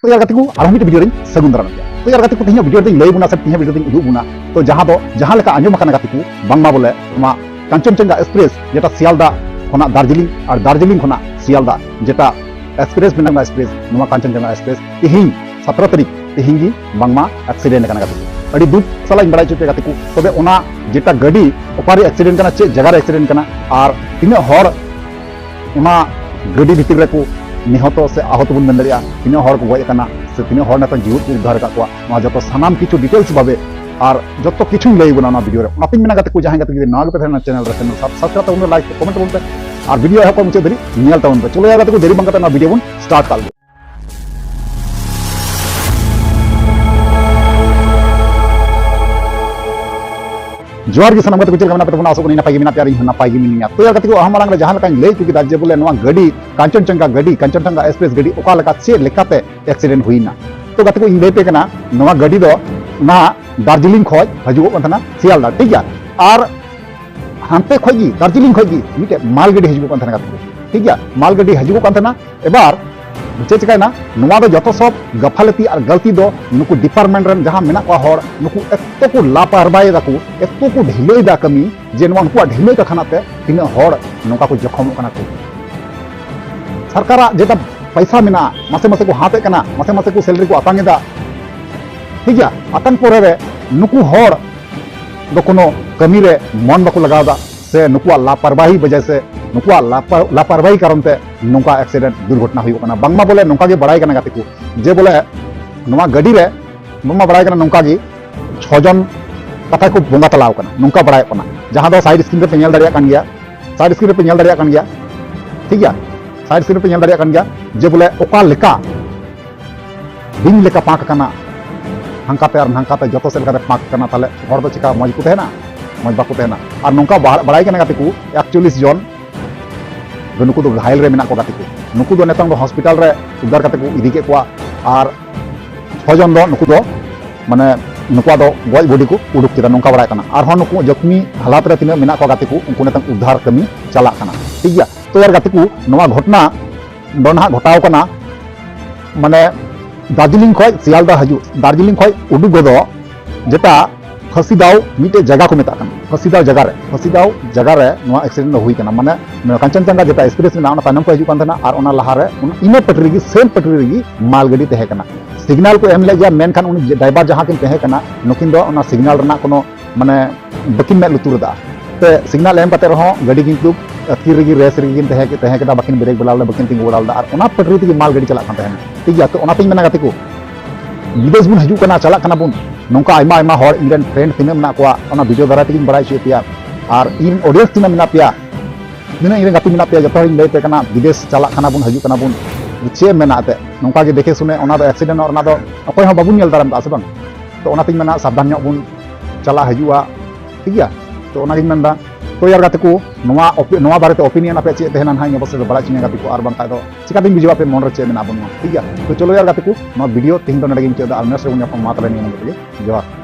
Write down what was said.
तो यार गाते को आरो मिट वीडियो रिंग सगुन दाराम गया तो यार गाते को तिहिया वीडियो रिंग लई बुना से तिहिया वीडियो रिंग उदुग बुना तो जहां लेका आंजम माकाना गाते को बांगमा बोले मा कांचनजंगा एक्सप्रेस जेटा सियालदा खना दार्जिलिंग और दार्जिलिंग खना सियालदा जेटा एक्सप्रेस मेना एक्सप्रेस नुमा कांचनजंगा एक्सप्रेस तिहिं 17 तारीख तिहिं गी बांगमा एक्सीडेंट kana गाते को अड़ी दुख साला बड़ा चुके गाते को तबे ओना जेटा गाड़ी ओपारे एक्सीडेंट kana चे जगह एक्सीडेंट kana और तिना हर ओना गाड़ी भितर रे को निहत से आहत बन मेन दाड़िया तिना हर को गज kana से तिना हर नता जीवित को उद्धार का को मा जतो सानाम किछु डिटेल्स भाबे और जतो किछु लई बना वीडियो रे ओना पिन मेना गाते को जहां गाते को नाग पे थाना चैनल रे सब्सक्राइब ताउन लाइक कमेंट बोलते और वीडियो है को मुझे देरी नियल ताउन पे चलो यार गाते को देरी बंगा ता वीडियो बन स्टार्ट कर जोर की सनम को चल गना पे आसो को नपाई मिना प्यारी नपाई मिनिया तो यार गाते को हम मांग जहां लका लई चुकी राज्य बोले नवा गाड़ी कांचनजंगा एक्सप्रेस गाड़ी ओका लका चे लेकाते एक्सीडेंट हुईना तो गाते को इन लेते कना नवा गाड़ी दो ना दार्जिलिंग खoj हजु को थना सियालदा ठीक है और हांते खजी दार्जिलिंग खजी मिटे माल गाड़ी हजु को थना गाते को ठीक है माल गाड़ी हजु को थना एबार चे चिकायना नुआ दो जतो सब गफालती और गलती दो नुकु डिपार्टमेंट रन जहां मेना को हर नुकु एतो को लापरवाही दाकु एतो को ढिलई दा कमी जे नुआ नुकु ढिलई का खानाते तिना हर नोका को जखम कना को सरकारा जेटा पैसा मेना मासे मासे को हाते कना मासे मासे को सैलरी को आतांगेदा ठीक है आतंक पोरे रे नुकु हर दो कोनो कमी रे मन बाको लगावदा से नुकु लापरवाही वजह से नुकु लापरवाही कारण ते नोका एक्सीडेंट दुर्घटना हुई कना बांगमा बोले नोका गे बड़ाई कना गाते को जे बोले नोमा गाड़ी रे बांगमा बड़ाई कना नोका गे 6 जन कथा को बोंगा तलाव कना नोका बड़ाई कना जहां दो साइड स्क्रीन पे नेल दाड़िया कान गया साइड स्क्रीन पे नेल दाड़िया कान गया ठीक है साइड स्क्रीन पे नेल दाड़िया कान गया जे बोले ओका लेका बिन लेका पाक कना हांकाते और हांकाते जतो से लेका पाक कना ताले हर दो चिका मज को तेना मज बाको तेना और नोका बड़ाई कना गाते को 41 जन नुकु दो घायल रे मेना को गाते को नुकु दो नेतांग दो हॉस्पिटल रे उद्धार करते को इदी के को और 6 जन दो नुकु दो माने नुकु दो गज बॉडी को उडुक केदा नोंका बड़ाय कना और हन नुकु जख्मी हालात रे तिना मेना को गाते को उनको नेतांग उद्धार कमी चला कना ठीक है तो यार गाते को नवा घटना दो ना घटाव कना माने दार्जिलिंग खय सियालदा हजू दार्जिलिंग खय उडुक दो जेटा फसीदाव मिटे जगह को मेता फसीदाव जगह रे नवा एक्सीडेंट हुई कना माने कांचनजंगा जेटा एक्सप्रेस में तानम को हजू कान और ओना लहा रे इना पटरी की सेम पटरी री माल गाड़ी तहे कना सिग्नल को एम ले गया मेन खान उन ड्राइवर जहां किन तहे कना नुकिन दो ओना सिग्नल रना कोनो माने बकिन में लुतुर दा ते सिग्नल एम पते रहो गाड़ी किंतु अथीर री रेस री किन तहे के बकिन ब्रेक बलाल बकिन तिंग बलाल और ओना पटरी ती माल गाड़ी चला कान तहे ठीक है तो ओना तिंग मेना गाते को विदेश बुन हजू कना चला कना बुन नौका आयमा आयमा हर इन फ्रेंड तीना मेना को ओना वीडियो द्वारा तीन बड़ा चे पिया और इन ऑडियंस तीना मेना पिया तीना इन गाती मेना पिया जतो इन लैते कना विदेश चला कना बुन हजू कना बुन चे मेना ते नौका गे देखे सुने ओना दो एक्सीडेंट और ओना दो अकोय हो बाबुन नेल दाराम ता से बन तो ओना तीन मेना सावधान ᱧᱚᱜ बुन चला हजूआ ठीक है तो ओना गिन मेनदा तो यार गाते को नवा बारे ते ओपिनियन आपे चे तेहना हाई अवश्य बड़ा चिने गाते को और बंका दो चिका दिन बुझवा पे मन रे चे मेना बुन ठीक है तो चलो यार गाते को नो वीडियो तीन तो नडे गिन चे दा नेक्स्ट रे बुन मातले नि मन जोहार